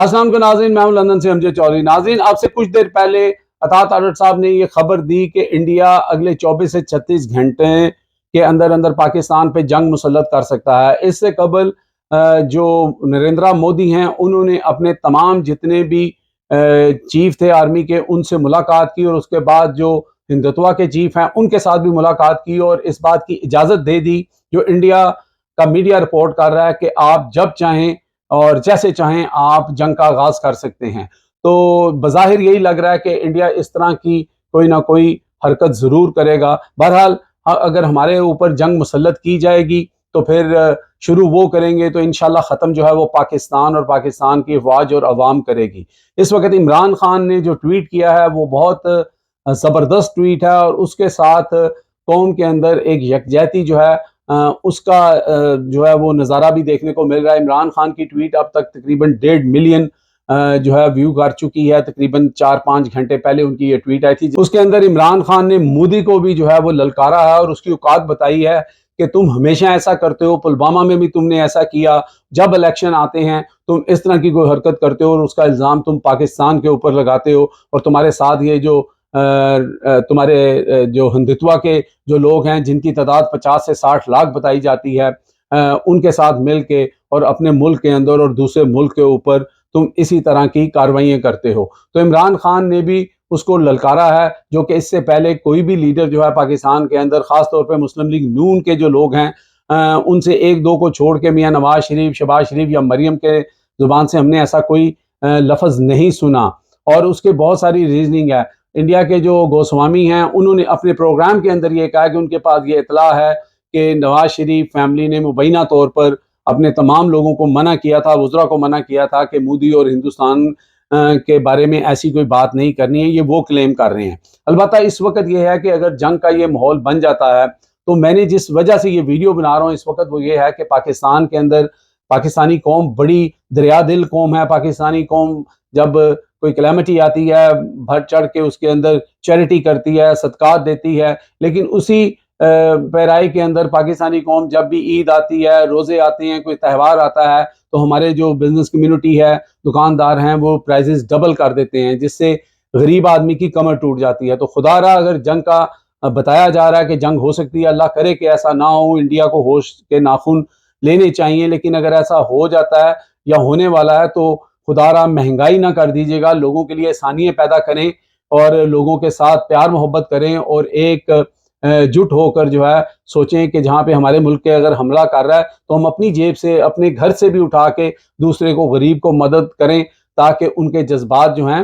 अस्सलाम वालेकुम नाज़रीन, मैं हूं लंदन से अमजद चौधरी। नाज़रीन, आपसे कुछ देर पहले अतात आडर साहब ने यह खबर दी कि इंडिया अगले 24 से 36 घंटे के अंदर अंदर पाकिस्तान पे जंग मुसल्लत कर सकता है। इससे कबल जो नरेंद्र मोदी हैं उन्होंने अपने तमाम जितने भी चीफ थे आर्मी के उनसे मुलाकात की और उसके बाद जो हिंदुत्वा के चीफ हैं उनके साथ भी मुलाकात की और इस बात की इजाज़त दे दी जो इंडिया का मीडिया रिपोर्ट कर रहा है कि आप जब चाहें और जैसे चाहें आप जंग का आगाज कर सकते हैं। तो बज़ाहिर यही लग रहा है कि इंडिया इस तरह की कोई ना कोई हरकत ज़रूर करेगा। बहरहाल अगर हमारे ऊपर जंग मुसल्लत की जाएगी तो फिर शुरू वो करेंगे तो इंशाल्लाह ख़त्म जो है वो पाकिस्तान और पाकिस्तान की अफवाज और अवाम करेगी। इस वक्त इमरान खान ने जो ट्वीट किया है वो बहुत ज़बरदस्त ट्वीट है और उसके साथ कौम के अंदर एक यकजहती जो है उसका जो है वो नज़ारा भी देखने को मिल रहा है। इमरान खान की ट्वीट अब तक तकरीबन 1.5 मिलियन जो है व्यू कर चुकी है। तकरीबन 4-5 घंटे पहले उनकी ये ट्वीट आई थी। उसके अंदर इमरान खान ने मोदी को भी जो है वो ललकारा है और उसकी औकात बताई है कि तुम हमेशा ऐसा करते हो, पुलवामा में भी तुमने ऐसा किया, जब इलेक्शन आते हैं तुम इस तरह की कोई हरकत करते हो और उसका इल्ज़ाम तुम पाकिस्तान के ऊपर लगाते हो और तुम्हारे साथ ये जो तुम्हारे जो हिंदुत्वा के जो लोग हैं जिनकी तादाद 50 से 60 लाख बताई जाती है उनके साथ मिल के और अपने मुल्क के अंदर और दूसरे मुल्क के ऊपर तुम इसी तरह की कार्रवाइयाँ करते हो। तो इमरान खान ने भी उसको ललकारा है जो कि इससे पहले कोई भी लीडर जो है पाकिस्तान के अंदर ख़ास तौर पे मुस्लिम लीग नून के जो लोग हैं उनसे एक दो को छोड़ के मियाँ नवाज शरीफ, शहबाज शरीफ या मरियम के ज़ुबान से हमने ऐसा कोई लफ्ज़ नहीं सुना। और उसके बहुत सारी रीजनिंग है। इंडिया के जो गोस्वामी हैं उन्होंने अपने प्रोग्राम के अंदर ये कहा कि उनके पास ये इतला है कि नवाज शरीफ फैमिली ने मुबैना तौर पर अपने तमाम लोगों को मना किया था, वज़रा को मना किया था कि मोदी और हिंदुस्तान के बारे में ऐसी कोई बात नहीं करनी है। ये वो क्लेम कर रहे हैं। अलबत्ता इस वक्त ये है कि अगर जंग का ये माहौल बन जाता है तो मैंने जिस वजह से ये वीडियो बना रहा हूँ इस वक्त वो ये है कि पाकिस्तान के अंदर पाकिस्तानी कौम बड़ी दरिया दिल कौम है। पाकिस्तानी कौम जब कोई कैलेमिटी आती है बढ़ चढ़ के उसके अंदर चैरिटी करती है, सदकात देती है। लेकिन उसी पैराई के अंदर पाकिस्तानी कौम जब भी ईद आती है, रोज़े आते हैं, कोई त्यौहार आता है तो हमारे जो बिजनेस कम्युनिटी है, दुकानदार हैं, वो प्राइजेस डबल कर देते हैं जिससे गरीब आदमी की कमर टूट जाती है। तो खुदारा अगर जंग का बताया जा रहा है कि जंग हो सकती है, अल्लाह करे कि ऐसा ना हो, इंडिया को होश के नाखून लेने चाहिए। लेकिन अगर ऐसा हो जाता है या होने वाला है तो खुदारा महंगाई ना कर दीजिएगा, लोगों के लिए आसानियाँ पैदा करें और लोगों के साथ प्यार मोहब्बत करें और एक जुट होकर जो है सोचें कि जहाँ पे हमारे मुल्क के अगर हमला कर रहा है तो हम अपनी जेब से, अपने घर से भी उठा के दूसरे को, गरीब को मदद करें ताकि उनके जज्बात जो हैं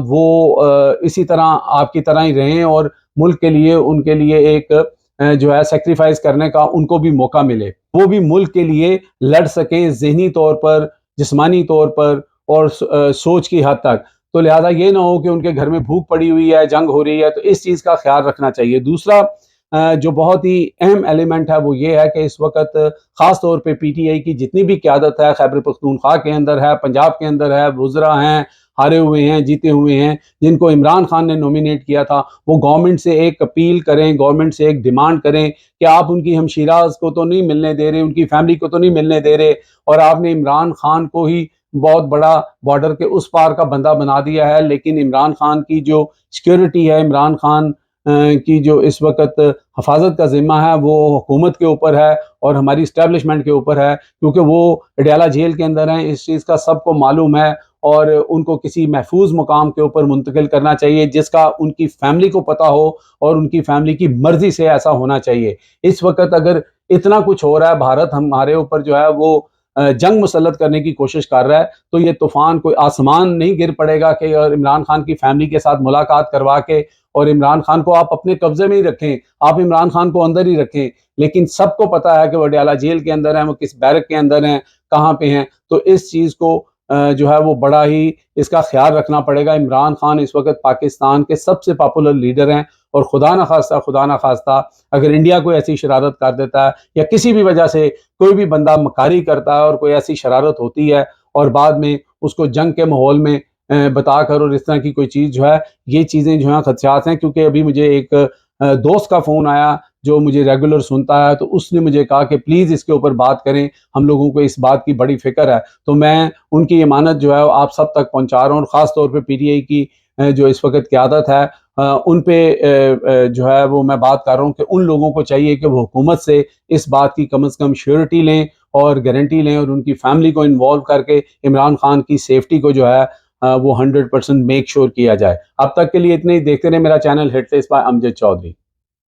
वो इसी तरह आपकी तरह ही रहें और मुल्क के लिए, उनके लिए एक जो है सेक्रीफाइस करने का उनको भी मौका मिले। वो भी मुल्क के लिए लड़ सकें ज़हनी तौर पर, जिस्मानी तौर पर और सोच की हद तक। तो लिहाजा ये ना हो कि उनके घर में भूख पड़ी हुई है, जंग हो रही है, तो इस चीज़ का ख्याल रखना चाहिए। दूसरा जो बहुत ही अहम एलिमेंट है वो ये है कि इस वक्त ख़ास तौर पे पीटीआई की जितनी भी क़यादत है, खैबर पख्तूनख्वा के अंदर है, पंजाब के अंदर है, वुज़रा हैं, हारे हुए हैं, जीते हुए हैं, जिनको इमरान खान ने नॉमिनेट किया था, वो गवर्नमेंट से एक अपील करें, गवर्नमेंट से एक डिमांड करें कि आप उनकी हमशीराज़ को तो नहीं मिलने दे रहे, उनकी फैमिली को तो नहीं मिलने दे रहे और आपने इमरान खान को ही बहुत बड़ा बॉर्डर के उस पार का बंदा बना दिया है। लेकिन इमरान खान की जो सिक्योरिटी है, इमरान खान की जो इस वक्त हफाजत का ज़िम्मा है वो हुकूमत के ऊपर है और हमारी इस्टेब्लिशमेंट के ऊपर है, क्योंकि वो अडयाला जेल के अंदर हैं। इस चीज़ का सबको मालूम है और उनको किसी महफूज मुकाम के ऊपर मुंतकिल करना चाहिए जिसका उनकी फैमिली को पता हो और उनकी फैमिली की मर्जी से ऐसा होना चाहिए। इस वक्त अगर इतना कुछ हो रहा है, भारत हमारे ऊपर जो है वो जंग मुसल्लत करने की कोशिश कर रहा है, तो ये तूफान कोई आसमान नहीं गिर पड़ेगा कि और इमरान खान की फैमिली के साथ मुलाकात करवा के और इमरान खान को आप अपने कब्जे में ही रखें, आप इमरान खान को अंदर ही रखें। लेकिन सबको पता है कि वो अडयाला जेल के अंदर हैं, वो किस बैरक के अंदर हैं, कहाँ पे हैं। तो इस चीज़ को जो है वो बड़ा ही इसका ख्याल रखना पड़ेगा। इमरान खान इस वक्त पाकिस्तान के सबसे पॉपुलर लीडर हैं और खुदा ना खास्ता अगर इंडिया कोई ऐसी शरारत कर देता है या किसी भी वजह से कोई भी बंदा मकारी करता है और कोई ऐसी शरारत होती है और बाद में उसको जंग के माहौल में बताकर और इस तरह की कोई चीज़ जो है, ये चीज़ें जो हैं खदशात हैं। क्योंकि अभी मुझे एक दोस्त का फ़ोन आया जो मुझे रेगुलर सुनता है, तो उसने मुझे कहा कि प्लीज़ इसके ऊपर बात करें, हम लोगों को इस बात की बड़ी फ़िक्र है। तो मैं उनकी अमानत जो है वो आप सब तक पहुँचा रहा हूँ, और ख़ास तौर पे पीटीआई की जो इस वक़्त क़यादत है, उन पे जो है वो मैं बात कर रहा हूँ कि उन लोगों को चाहिए कि वो हुकूमत से इस बात की कम से कम श्योरिटी लें और गारंटी लें, और उनकी फैमिली को इन्वॉल्व करके इमरान खान की सेफ्टी को जो है वो 100% मेक श्योर किया जाए। अब तक के लिए इतने ही। देखते रहे मेरा channel hit list by Amjad Chaudhary.